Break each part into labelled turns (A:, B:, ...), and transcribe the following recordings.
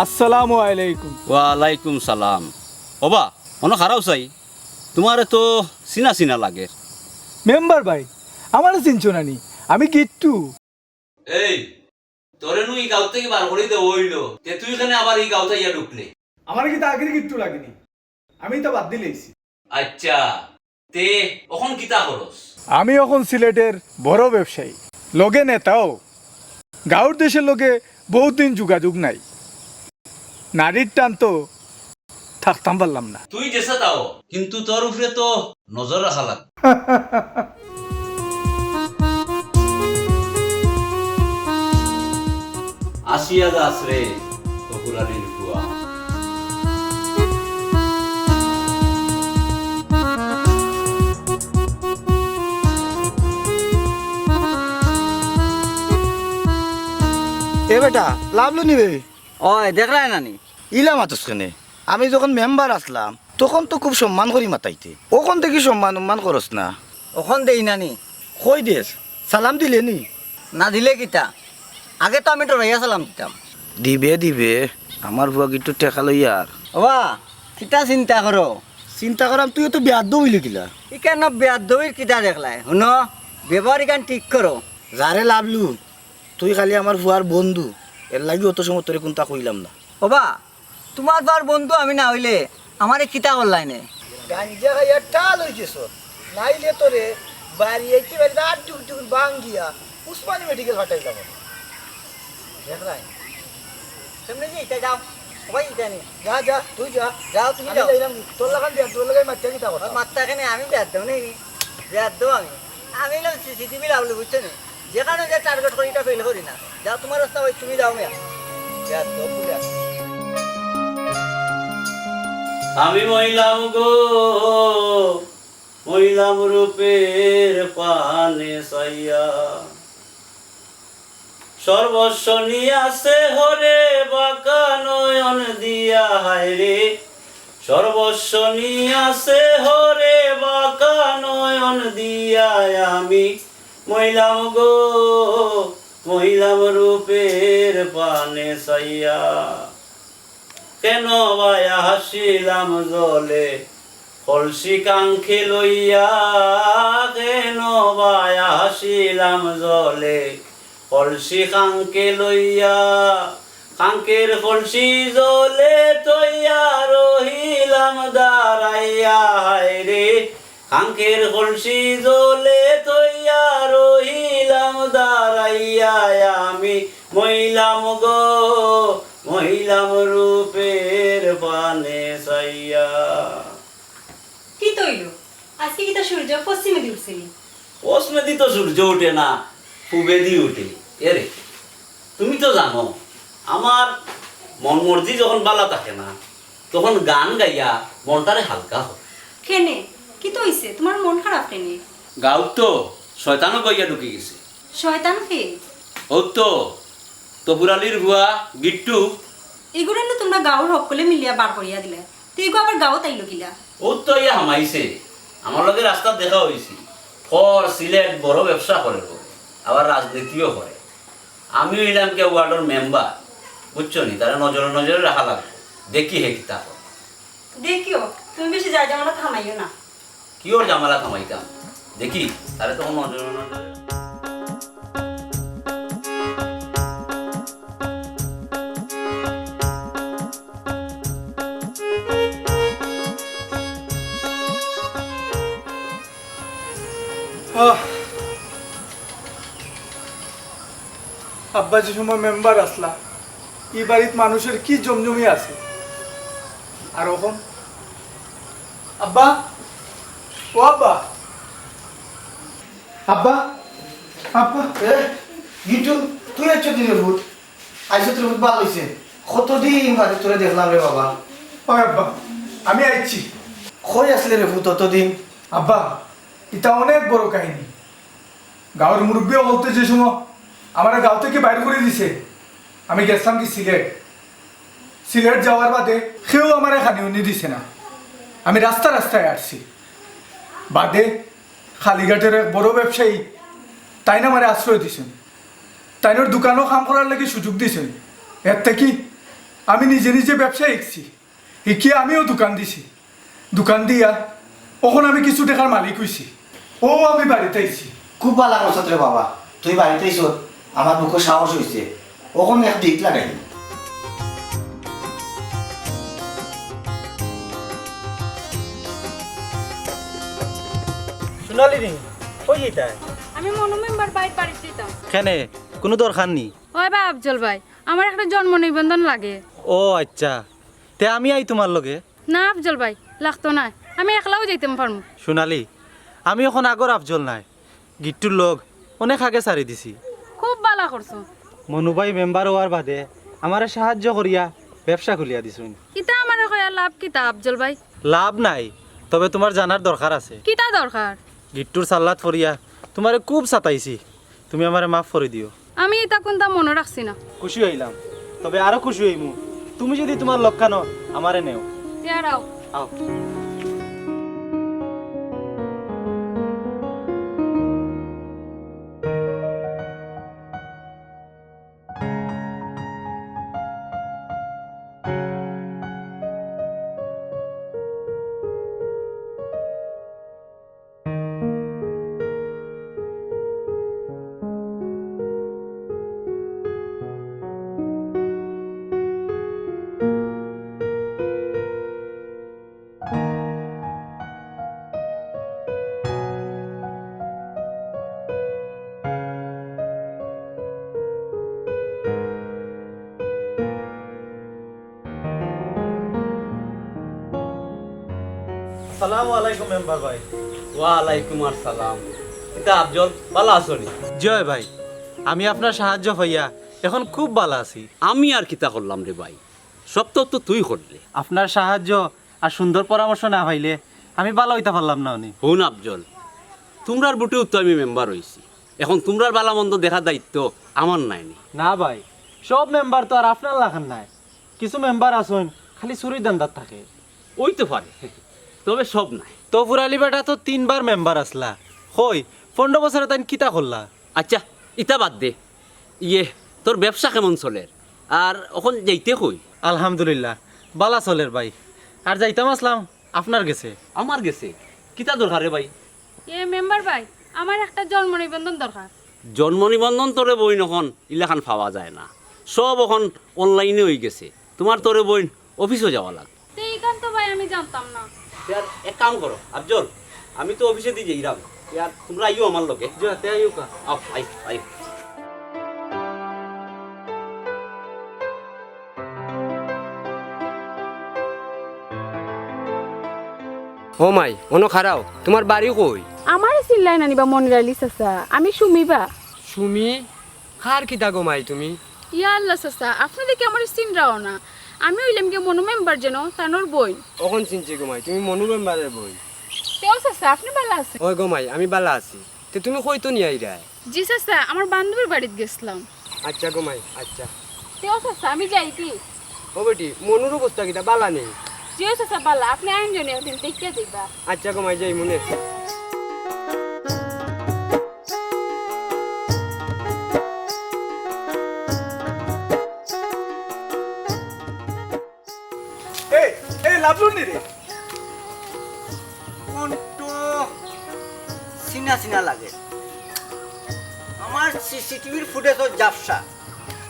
A: আসসালামু আলাইকুম।
B: ওয়ালাইকুম সালাম। ওবা অন খারাপ চাই তোমারে তো চিনা চিনা লাগে।
A: মেম্বার ভাই, আমার চিনছো নানি, আমি গিট্টু।
B: এই তোরে নু ই গাঁও থেকে বার করে দে হইলো তে তুই এখানে আবার এই গাঁওতে ইয়া ঢুকলে।
A: আমার কি তা আগের গিট্টু লাগেনি, আমি তো বাদ দিলেইছি।
B: আচ্ছা তে এখন কিতা করস?
A: আমি এখন সিলেটের বড় ব্যবসায়ী, লগে নেতাও। গাঁওর দেশের লগে বহুত দিন যোগাযোগ নাই, নারীর টান তো থাকতাম পারলাম না।
B: তুই দেশে তাও কিন্তু তোর উপরে তো নজর রাখা লাগ। আসিয়া দাস রে তকুরানির ফুয়া।
C: এ বেটা লাভলো নিবে
D: ওই দেখলাই নানি
C: ইলা মাতস কেনে আমি যখন মেম্বার আসলাম তখন তো খুব সম্মান করি মাতাইতে ওখান থেকে সম্মান করস না
D: ওখন দেই নানি
C: কই দেশ সালাম দিলে নি
D: না দিলে কিতা আগে তো আমি তো রইয়া সালাম দিতাম
C: দিবে আমার বুয়া একটু টেকা লইয়ার
D: ওবা কিতা চিন্তা করো
C: চিন্তা করাম তুই তো বিয়াদ হইলি কিলা
D: ইকেন বেদবির কিতা দেখলাই শুনো ব্যবহার ইকান ঠিক করো
C: যারে লাভলু তুই খালি আমার বুয়ার বন্ধু এর লাগি অত সময় তোরে কোনটা কইলাম না
D: ওবা তোমার তো আর বন্ধু আমি না হইলে আমারে কিতা করলাই নে
C: গাঞ্জা খাইয়া টাল হইছিস নাইলে তোরে বাড়ি আইতে বাড়ি আর টুক বাঙ্গিয়া উসমানী মেডিকেল ফাটাই যাব
D: দেখলাই তুমি যে ইটা যাও ওই ইটা নি
C: যা তুই যা
D: যাও তুমি
C: আমি
D: যাও
C: যাইলাম তোর লাগান বিয়াদ তোর লাগাই মাত্রা কিতা কথা
D: মাত্রা এখানে আমি বেদ দেব নাকি বেদ দেব আমি এলাম সিসিটিভি লাভলো বুঝছো না যেখানে যে টার্গেট করি এটা ফেল করি না যাও তোমার রাস্তা ওই তুমি যাও মেয়া বেদ দেব বলে
B: আমি মহিলাম গো মহিলাম রূপের পানে সাইয়া সর্বস্ব নিয়াছে হরে বাঁকা নয়ন দিয়া হায়রে সর্বস্ব নিয়াছে হরে বাঁকা নয়ন দিয়া আমি মহিলাম গো মহিলাম রূপের পানে সাইয়া কেন বায়া হাসিলাম জলে কলসি কাঙ্ক্ষে লইয়া কেন বায়া হাসিলাম জলে কলসি কাঙ্কে লইয়া কাঙ্কের কলসি জলে তৈয়া রহিলাম দাঁড়াইয়া হায়রে কাঙ্কের কলসি জলে তৈয়া রহিলাম দাঁড়াইয়া আমি মহিলাম গো মহিলাম রূপের পানে সাইয়া।
E: কি তৈল আজকে কি তা সূর্য পশ্চিমে দিয়ে উঠছিলি?
B: পশ্চিমে দি তো সূর্য ওঠে না, পূবে দিয়ে ওঠে। এরে তুমি তো জানো আমার মন মর্জি যখন বালা থাকে না তখন গান গাইয়া মনটারে হালকা হয়।
E: কেনে কি তো হইছে তোমার মন খারাপ কেনে?
B: গাও তো শয়তানও গইয়া ঢুকে গেছে।
E: শয়তান কে?
B: ও তো তপুরালির ভুয়া গিট্টু।
E: এগুলো না তোমরা গাঁওর সকলে মিলিয়া বার করিয়া দিলে, তুই গো আবার গাঁও তাইলো কিলা?
B: ও তো ইয়া হামাইছে আমার লগে রাস্তা দেখা হয়েছে। ফর সিলেট বড় ব্যবসা করে আবার রাজনীতিও করে। আমি হইলাম কে ওয়ার্ডের মেম্বার, বুঝছো নি? তারা নজরে নজরে রাখা লাগবে। দেখি হে কি তা
E: দেখিও তুমি বেশি যাই জামানা থামাইও না।
B: কি ওর জামালা থামাইতাম দেখি তারা তখন নজরে নজরে।
A: আব্বা যে সময় মেম্বার আসলা এই বাড়িত মানুষের কি জমজমি আছে। আর এখন আব্বা, ও আব্বা, আব্বা, আব্বা,
C: গিটু তুই আছো দিনে ভূত আইসো তোর ভূত ভালো হয়েছে কতদিন বাদে তোরে দেখলাম রে বাবা
A: ও আব্বা, আমি আইছি।
C: কই আসলে রে ভূত ততদিন
A: আব্বা, এটা অনেক বড় কাহিনী। গাঁৱৰ মুরব্বী বলতে যে সময় আমার গাঁও থেকে বাইর করে দিছে, আমি গেছিলাম কি সিলেট যাওয়ার বাদে কেউ আমার খানিউনি দিছে না। আমি রাস্তায় আসছি বাদে খালিঘাটের এক বড় ব্যবসায়ী তাই না আমার আশ্রয় দিছেন, তাইনোর দোকানও কাম করার লাগি সুযোগ দিছেন। এর থেকে আমি নিজে নিজে ব্যবসা শিখছি, শিখিয়ে আমিও দোকান দিছি। দোকান দিয়া ওখন আমি কিছু টাকার মালিক হইছি। ও আমি বাড়িতে আইছি।
C: খুব ভালো করছত রে বাবা, তুই বাড়িতে আইস, আমার বুকে সাহস হয়েছে, ওখানে এক দিক লাগাই।
D: সোনালি নি কই যেতাই?
F: আমি মনু মেম্বার বাইর বাড়ি যেতাম।
G: কেনে কোনো দরকার নেই।
F: ওই বা আফজল ভাই, আমার একটা জন্ম নিবন্ধন লাগে।
G: ও আচ্ছা, তে আমি আই তোমার লগে।
F: না আফজল ভাই, লাগতো না, আমি একলাও যাইতাম পারমু।
G: সোনালি, আমি এখন আগর আফজল নাই, গিট্টুর লোক অনেক আগে সারি দিছি।
F: খুব ভালো করছো।
G: মনুভাই মেম্বার হওয়ার বাদে আমারে সাহায্য করিয়া ব্যবসা খুলিয়া দিছুন।
F: কিতা আমার কয়া লাভ কিতা আফজল ভাই?
G: লাভ নাই, তবে তোমার জানার দরকার আছে।
F: কিতা দরকার?
G: গিট্টুর সাল্লাত ফরিয়া তোমারে খুব সাতাইছি, তুমি আমারে মাফ করে দিও।
F: আমি এটা কোনটা মনে রাখছি না।
G: খুশি হইলাম, তবে আরো খুশি হইমু তুমি যদি তোমার লক্ষানো আমারে নেও।
F: ইয়ারাও
G: আও। আসসালামু আলাইকুম মেম্বার ভাই।
B: ওয়ালাইকুম আসসালাম। কিতা আফজল, ভালো আছো নি?
G: জয় ভাই, আমি আপনার সাহায্য হইয়া এখন খুব ভালো আছি।
B: আমি আর কিতা করলাম রে ভাই, সব তো তুই করলে।
G: আপনার সাহায্য আর সুন্দর পরামর্শ না হইলে আমি ভালো হইতে পারলাম না। উনি
B: হুন আফজল, তোমরার বুটেও তো আমি মেম্বার হইছি, এখন তোমরার বালা মন্দ দেখার দায়িত্ব আমার নাইনি।
G: না ভাই, সব মেম্বার তো আর আপনার লাখান নাই। কিছু মেম্বার আসুন খালি চুরি দান্দার থাকে।
B: ওই তো পারে, তবে সব নাই।
G: তো ফুরালি বেটা তো 3 বার মেম্বার আসলা, কই 15 বছরে তাই কিতা করলা?
B: আচ্ছা ইটা বাদ দে, ইয়ে তোর ব্যবসা কেমন চলে? আর এখন যাইতে কই?
G: আলহামদুলিল্লাহ বালা চলের ভাই। আর যাইতাম আসলাম আপনার গেছে।
B: আমার গেছে কিতা দরকার রে ভাই?
F: এ মেম্বার ভাই, আমার একটা জন্ম নিবন্ধন দরকার।
B: জন্ম নিবন্ধন তোরে বই নখন ইলাখান পাওয়া যায় না, সব এখন অনলাইনে হয়ে গেছে। তোমার তোরে বই অফিসে যাওয়া লাগে।
F: তো এইখান তো ভাই আমি জানতাম না।
B: ইয়ার এক কাম করো আফজল, আমি তো অফিসে দিয়ে যাইরাম, ইয়ার তোমরা আইও আমার লগে। আও আই আই।
H: ও মাই অন খারাও, তোমার বাড়ি কই?
F: আমার চিল্লাই নানিবা মনির আলী চাচা, আমি সুমিবা।
H: সুমি খার কিতা গো মাই তুমি?
F: ইয়া আল্লাহ চাচা, আপনি দেখি আমার চিনরাও না। আমি হইলাম কি মনু মেম্বার যেন তানোর বই।
H: অখন চিনছি গো মাই, তুমি মনু মেম্বারের বই।
F: তেও চাচা আপনি ভালো আছেন?
H: ওই গো মাই আমি বালা আছি, তে তুমি কই তো নিয়ে আইরা?
F: জি চাচা, আমার বান্ধবীর বাড়িতে গেছিলাম।
H: আচ্ছা গো মাই আচ্ছা।
F: তেও চাচা আমি যাই কি?
H: ও বেটি মনুর অবস্থা কিতা বালা নেই?
F: জি চাচা ভালো, আপনি আইন জন্য একদিন দেখতে দিবা।
H: আচ্ছা গো মাই যাই মনে।
A: এই এই লাভলু নি রে?
D: কোনটো চিনা চিনা লাগে। আমার সিসিটিভির ফুটেজও জাপসা।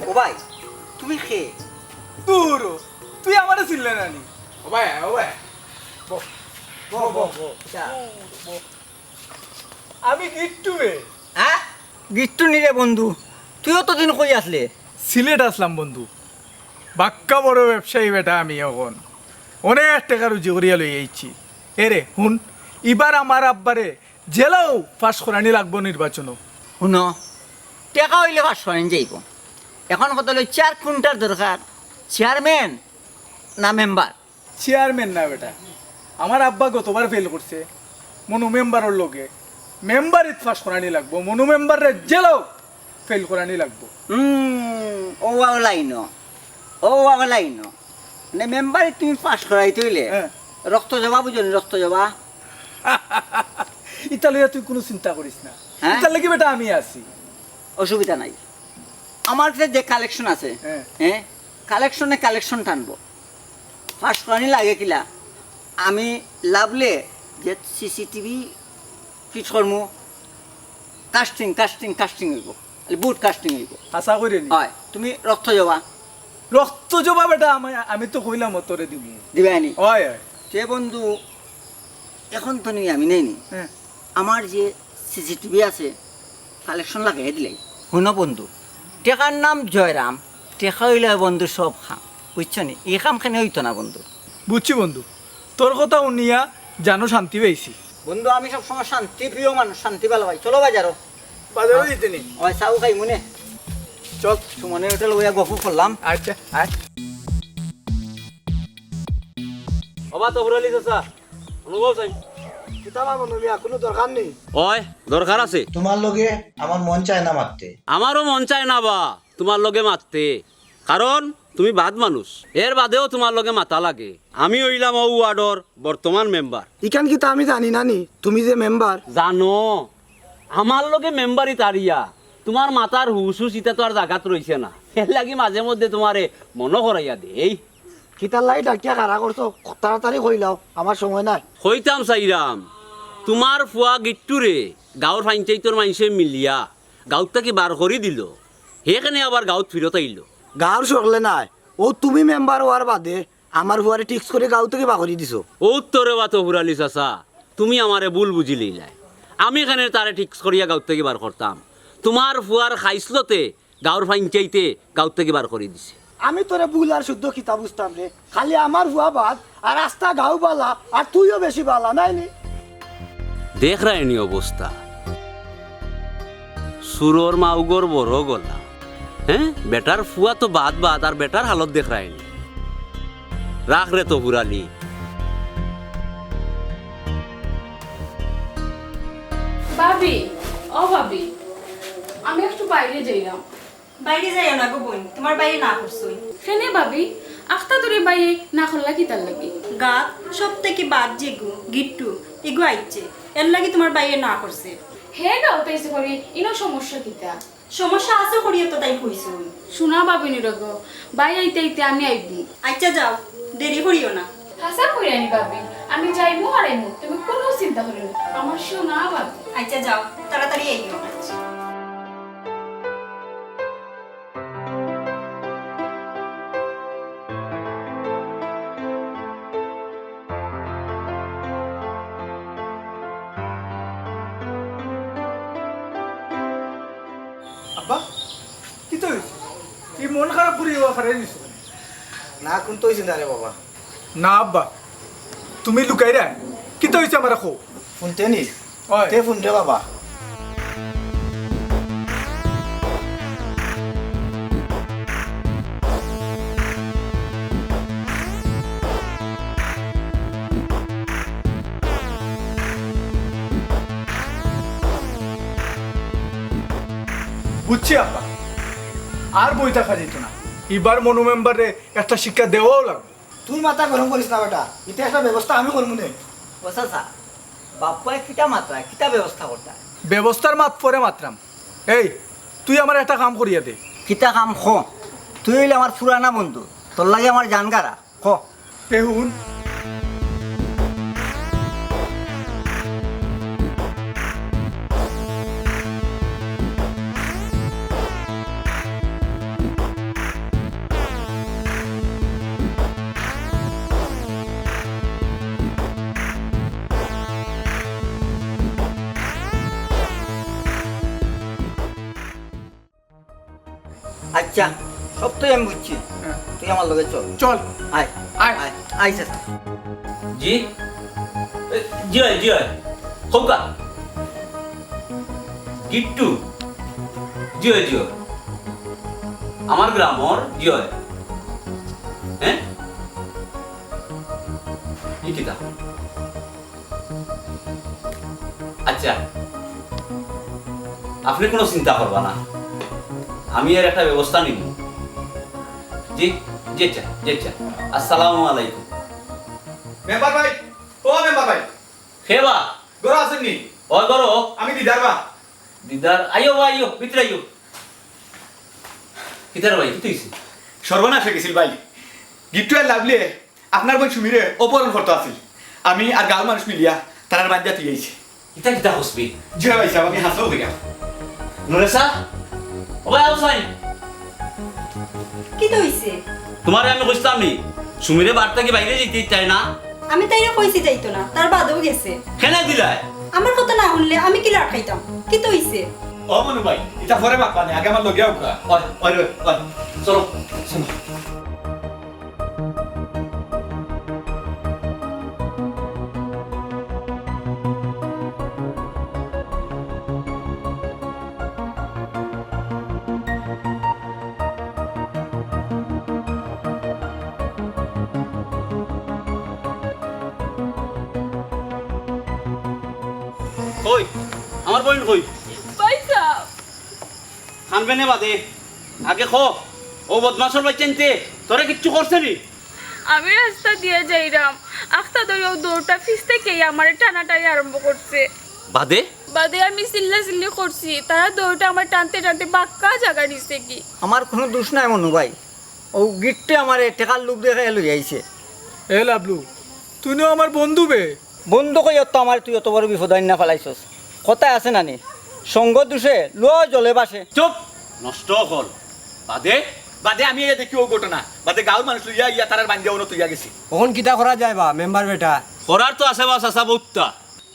D: ও ভাই, তুমি খে?
A: দূর, তুই আমারে চিনলে না নি? ও ভাই ও ভাই, আমি গিট্টু রে।
D: হ্যাঁ গিট্টু নিরে বন্ধু, তুইও তো দিন কই আসলে?
A: সিলেট আসলাম বন্ধু, বাক্কা বড় ব্যবসায়ী বেটা আমি। এখন অনেক টাকা রুজি করিয়া লই আইছি। এরে হুন, এবার আমার আব্বারে জেলাও পাশ করানি লাগবো নির্বাচনও।
D: শুন, টেকা হইলে পাস করেন যাইব। এখন কত হলো 4 কুইন্টাল দরকার। চেয়ারম্যান না মেম্বার?
A: চেয়ারম্যান না বেটা, আমার আব্বা গতবার ফেল করছে মনু মেম্বারের লগে। মেম্বারিত পাশ করানি লাগবো, মনু মেম্বারে জেলাও ফেল করানি লাগবো।
D: ও লাইন, ও লাইন মানে মেম্বারে তুমি পাস করাই তৈলে
A: হ্যাঁ।
D: রক্ত জবা বুঝলি? রক্ত জবা
A: ইতা লইয়া তুই কোনো চিন্তা করিস না,
D: হ্যাঁ?
A: ইতার লাগি বেটা আমি আছি।
D: অসুবিধা নাই। আমার কাছে যে কালেকশন আছে,
A: হ্যাঁ।
D: হ্যাঁ কালেকশনে কালেকশন টানবো ফার্স্ট করানি লাগে কিলা আমি লাভলে যে সিসিটিভি ফিট করমু কাস্টিং কাস্টিং কাস্টিং হইব বুট কাস্টিং হইব
A: আশা করি নি
D: হয় তুমি রক্ত যাবা
A: রক্ত জবা বেটা আমি তো কইলাম তোরে দিব
D: দিবে আনি
A: হয় হয়
D: যে বন্ধু এখন তো নিয়ে আমি নেই নি
A: হ্যাঁ
D: আমার যে সিসিটিভি আছে কালেকশন লাগাই দিলাই শুনো বন্ধু টেকার নাম জয়রাম টেকা হইলে বন্ধু সব খাম বুঝছো নি এই খামখানে হইতো না বন্ধু
A: বুঝছি বন্ধু তোর কথা শুনিয়া জানো শান্তি পাইছি
D: বন্ধু আমি সবসময় শান্তি প্রিয় মানুষ শান্তি ভালো ভাই চলো বাজারো
A: বাজারে দিতে নি
D: ওই চাও খাই মনে
A: চল
D: সুমনের হোটেল ওইয়া গফু করলাম
A: আচ্ছা আয়
G: অবা তো হুরালি চাচা অনুভব চাই
C: কিতাবা মনুমিয়া কোনো দরকার নেই
B: ওই দরকার আছে
C: তোমার লগে আমার মন চায় না মারতে
B: আমারও মন চায় না বা তোমার লগে মারতে কারণ তুমি বাদ মানুষ এর বাদেও তোমার লগে মাথা লাগে আমি হইলাম ও ওয়ার্ডর বর্তমান মেম্বার
C: ইকান কি তা আমি জানি না নি তুমি যে মেম্বার
B: জানো আমার লগে মেম্বারই তারিয়া তোমার মাথার হুস হুস ইটা তো আর জাগাত রইছে না এর লাগি মাঝে মধ্যে তোমারে মনো করাইয়া দে এই
C: কিতার লাই ডাকিয়া কারা করছো তাড়াতাড়ি কইলাও আমার সময় নাই
B: হইতাম সাইরাম তোমার ফুয়া গিট্টুরে গাঁৱৰ পঞ্চায়তৰ মানুষে মিলিয়া গাঁৱত থাকি বার কৰি দিল সেইখানে আবার গাঁৱত ফিরত আইল
C: গাঁর সকলে নাই ও তুমি মেম্বার হওয়ার বাদে আমার হুয়ারে টিক্স করে গাঁও থেকে বাগরি দিছো
B: ও তোরে বা তো হুরালি চাচা তুমি আমারে ভুল বুঝি লইলাই আমি এখানে তারে ঠিক করিয়া গাঁৱত থেকে বার করতাম তোমার ফুয়ার খাইসলতে গাঁৱৰ পঞ্চায়েতে গাঁৱত থেকে বার করে দিছে
C: আমি তোরে ভুল আর শুদ্ধ কিতাব বুঝতাম রে খালি আমার হুয়া বাদ আর রাস্তা গাঁও বালা আর তুইও বেশি বালা নাই নি
B: দেখ রায়নি অবস্থা সুরর মাউগর বড় গলা হ্যাঁ বেটার ফুয়া তো বাদ বাদ আর বেটার হালত দেখ রায়নি রাখ রে তো হুরালি
F: ভাবি ও ভাবি আমি একটু বাইরে যাইলাম
E: বাইরে যাইও না গো বোন তোমার বাইরে না করছই
F: সেনে ভাবি আখতা তোরে বাইরে না খোলা কি তার লাগি
E: গাত সব থেকে বাদ যেগু গিট্টু এগু আইছে এর লাগি তোমার বাইরে না করছে
F: হে গাও তাইছে করি ইনো সমস্যা কিতা
E: সমস্যা আছে করিয়ে তো তাই কইছো
F: শোনা ভাবি নিরগ বাই আইতে আইতে আমি আইবি
E: আচ্ছা যাও দেরি করিও না
F: হাসা কইরানি ভাবি আমি যাইমু আর আইমু তুমি কোনো চিন্তা করিও না আমার শোনা ভাবি
E: আচ্ছা যাও তাড়াতাড়ি আইও আচ্ছা
A: আব্বা কি তো হয়েছে এই মন খারাপ করে হারাই দিছো
C: না কোন তো চিন্তা রে বাবা
A: না আব্বা তুমি লুকাই রা কি তো হয়েছে আমার খো
C: শুনতে নি
A: হয়
C: তে শুনতে বাবা
A: বুঝছি আব্বা আর বই থাকা যেত না এবার মনো মেম্বারে একটা শিক্ষা দেওয়াও লাগবে
C: তুই মাথা গরম করিস না বেটা এটা একটা ব্যবস্থা আমি করবো নে
D: ও চাচা বাপ্পায় কিতা মাত্রা কিতা ব্যবস্থা করতা
A: ব্যবস্থার মাত পরে মাত্রাম এই তুই আমার একটা কাম করিয়া দে
D: কিতা কাম খ তুই হইলে আমার পুরানা বন্ধু তোর লাগে আমার জানগারা খ
A: পেহুন
D: আচ্ছা সব তো আমি বুঝছি তুই আমার লগে চল
A: চল
D: আয়
A: আয়।
D: আয় আয় চাচা
B: জি জি হয় জি হয় খোকা গিট্টু জি হয় জি হয় আমার গ্রামর জি হয় হ্যাঁ কিতা আচ্ছা আপনি কোনো চিন্তা করবা না আমি এর একটা ব্যবস্থা নিব জি যেটা যেটা আসসালামু আলাইকুম
A: মেম্বার ভাই ও মেম্বার ভাই
B: খেবা
A: গড় আসেননি
B: ওই করো
A: আমি দিদার বা
B: দিদার আইও বা আইও ভিতরে আইও কিতার ভাই কি তুইছি
I: সর্বনাশ হয়ে গেছিল ভাই। গিফটু আর লাভলে আপনার বোন সুমিরে অপহরণ করতে আসিল। আমি আর গাঁর মানুষ মিলিয়া তার বান্ধিয়া তুই আইছি।
B: কিতা কিতা হসবি
I: জি ভাই সাহেব, আমি হাসও হয়ে গেলাম।
B: নুরেসা ও ভাই আউসাই
E: কি তো হইছে?
B: তোমারে আমি কইতাম নি সুমিরে বার্তা কি বাইরে যেতে চাই না?
E: আমি তাইরে কইছি যাইতো না, তার বাদেও গেছে।
B: কেন দিলাই?
E: আমার কথা না শুনলে আমি কি লাট খাইতাম? কি তো হইছে?
I: ও মনু ভাই, এটা পরে মাত মানে আগে আমার লগে আউকা।
B: ওই ওই ওই চলো চলো। কই আমার বইন কই?
F: পয়সা
B: খানবে নে বাদে আগে খ ও বদমাসর বাচ্চানতে তোরা কিচ্ছু করছে নি?
F: আমি রাস্তা দিয়ে যাইরাম, আখতা ধরে ও দৌড়টা ফিস থেকেই আমার টানাটানি আরম্ভ করছে।
B: বাদে
F: বাদে আমি চিল্লা করছি, তারা দৌড়টা আমার টানতে টানতে বাক্কা জায়গা নিচ্ছে কি।
D: আমার কোনো দোষ নাই মনু ভাই, ও গিট্টে আমার টেকার লোক দেখে লই আইছে।
A: এ লাভলু, তুইও আমার বন্ধু বে।
D: বন্ধু কই তো আমার তুই অত বড় বিপদ আইন না ফেলাইছস। কথায় আছে নানি, সঙ্গ দোষে লো জলে বাসে।
B: চুপ নষ্ট কর বাদে
I: বাদে আমি এই দেখি ও ঘটনা, বাদে গাঁর মানুষ লইয়া ইয়া তার বান্ধিয়া উনো তুইয়া গেছি।
H: কখন কিতা করা যায় বা মেম্বার বেটা?
B: করার তো আছে বাস আসা বহুতটা।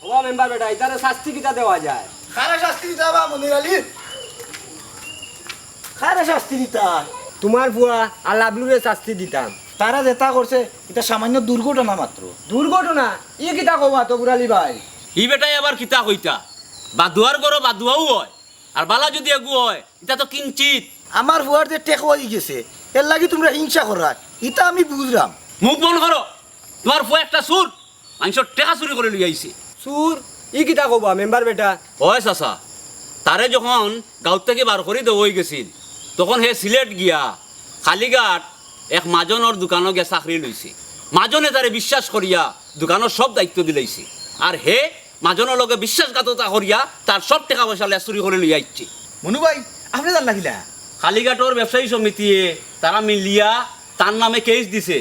H: ও মেম্বার বেটা, ইতারে শাস্তি কিতা দেওয়া যায়?
C: খারা শাস্তি দিতে হবা মনির আলী, খারা শাস্তি দিতা।
H: তোমার বুয়া আর লাভলুরে শাস্তি দিতাম।
C: তারা যেটা করছে এটা সামান্য দুর্ঘটনা মাত্র।
H: দুর্ঘটনা ই কিতা কবা তো বুড়ালি ভাই?
B: ই বেটাই আবার কিতা কইতা বাদুয়ার গরো বাদুয়াও হয় আর বালা যদি এগু হয় এটা তো কিঞ্চিত।
C: আমার বুয়ার যে টেক হয়ে গেছে, এর লাগি তোমরা হিংসা করার, এটা আমি বুঝলাম।
B: মুখ বন্ধ করো, তোমার ফুয়া একটা সুর মানুষের টেকা চুরি করে লই আইছে।
H: সুর ই কিতা কবা মেম্বার বেটা?
B: ওই চাচা তারে যখন গাঁত থেকে বার করে দেওয়া হয়ে গেছিল তখন হে সিলেট গিয়া কালীঘাট এক মাজনের দোকানও গিয়া চাকরি লইছে। মাজনে তারে বিশ্বাস করিয়া দোকানের সব দায়িত্ব দিলাইছে আর হে মাজনের লগে বিশ্বাসঘাততা করিয়া তার সব টাকা পয়সা লেয়া চুরি করে লই আইছে।
I: মনু ভাই আপনি জান লাগিলা?
B: কালীঘাটর ব্যবসায়ী সমিতিয়ে তারা মিলিয়া তার নামে কেস দিছে।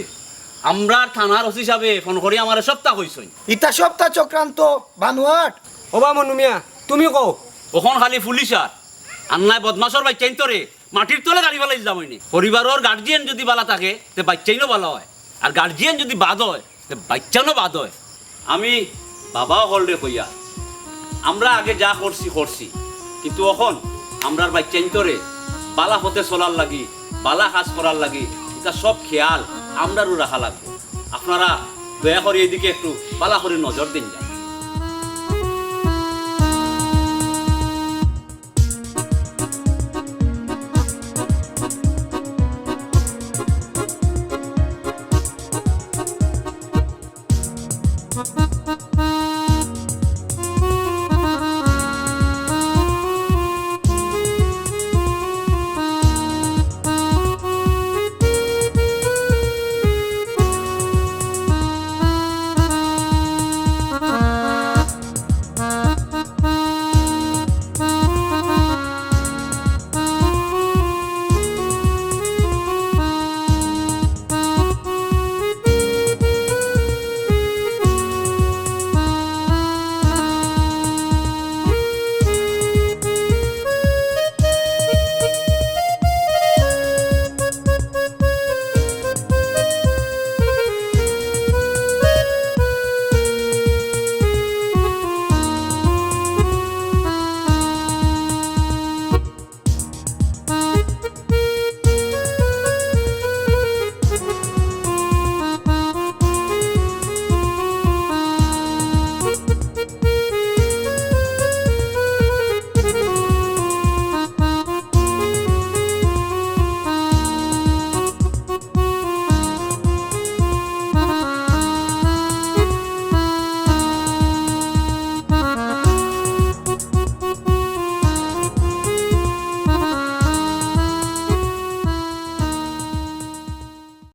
B: আমরা থানার ওসি হিসাবে ফোন করি আমার সপ্তাহ হইছই।
C: ইটা সপ্তাহ চক্রান্ত বানুয়াট।
H: ওবা মনু মিয়া তুমি কও।
B: ওখন খালি পুলিশ আর নাই বদমাসর বাচ্চাইন তোরে মাটির তলে গাড়ি ফেলাই যাম হয়নি। পরিবারের গার্জিয়ান যদি বালা থাকে তে বাচ্চাইনও ভালো হয় আর গার্জিয়ান যদি বাদ হয় তে বাচ্চানও বাদ হয়। আমি বাবাও হলরে কইয়া আমরা আগে যা করছি কিন্তু এখন আমরার বাচ্চাইন তোরে বালা হতে চলার লাগি বালা কাজ করার লাগি এটা সব খেয়াল আমরারও রাখা লাগবে। আপনারা দয়া করে এদিকে একটু বালা করে নজর দিন।